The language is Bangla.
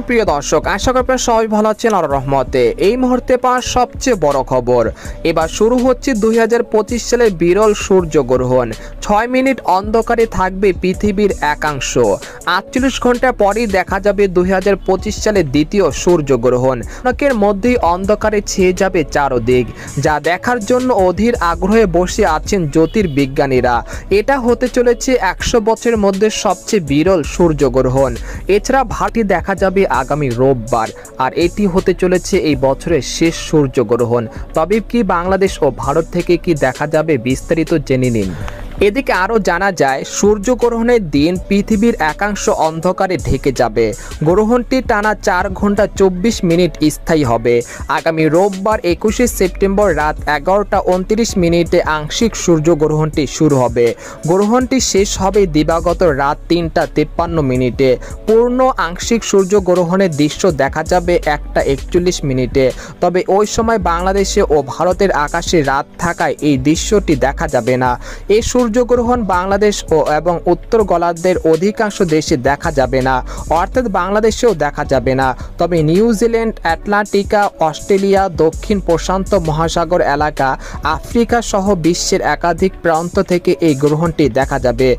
প্রিয় দর্শক, আশা করি আপনারা সবাই ভালো আছেন আল্লাহর রহমতে। এই মুহূর্তে পাওয়া সবচেয়ে বড় খবর, এবার শুরু হচ্ছে 2025 সালের বিরল সূর্যগ্রহণ। 6 মিনিট অন্ধকারে থাকবে পৃথিবীর একাংশ। 48 ঘন্টা পরেই দেখা যাবে 2025 সালের দ্বিতীয় সূর্যগ্রহণ। অনেকের মধ্যেই অন্ধকারে ছেয়ে যাবে চারদিক, যা দেখার জন্য অধীর আগ্রহে বসে আছেন জ্যোতির্বিজ্ঞানীরা। এটা হতে চলেছে 100 বছরের মধ্যে সবচেয়ে বিরল সূর্যগ্রহণ। এছাড়া ভারতে দেখা যাবে আগামী রোববার, আর এটি হতে চলেছে এই বছরের শেষ সূর্যগ্রহণ। তবে কি বাংলাদেশ ও ভারত থেকে কি দেখা যাবে, বিস্তারিত জেনে নিন। এদিকে আরও জানা যায়, সূর্যগ্রহণের দিন পৃথিবীর একাংশ অন্ধকারে ঢেকে যাবে। গ্রহণটি টানা 4 ঘন্টা 24 মিনিট স্থায়ী হবে। আগামী রোববার 21শে সেপ্টেম্বর রাত 11টা 29 মিনিটে আংশিক সূর্যগ্রহণটি শুরু হবে। গ্রহণটি শেষ হবে দিবাগত রাত 3টা 53 মিনিটে। পূর্ণ আংশিক সূর্যগ্রহণের দৃশ্য দেখা যাবে 1টা 41 মিনিটে। তবে ওই সময় বাংলাদেশে ও ভারতের আকাশে রাত থাকায় এই দৃশ্যটি দেখা যাবে না। এই সূর্যগ্রহণ বাংলাদেশ এবং উত্তর গোলার্ধের অধিকাংশ দেশে দেখা যাবে না, অর্থাৎ বাংলাদেশেও দেখা যাবে না। তবে নিউজিল্যান্ড, আটলান্টিকা, অস্ট্রেলিয়া, দক্ষিণ প্রশান্ত মহাসাগর এলাকা, আফ্রিকা সহ বিশ্বের একাধিক প্রান্ত থেকে এই গ্রহণটি দেখা যাবে।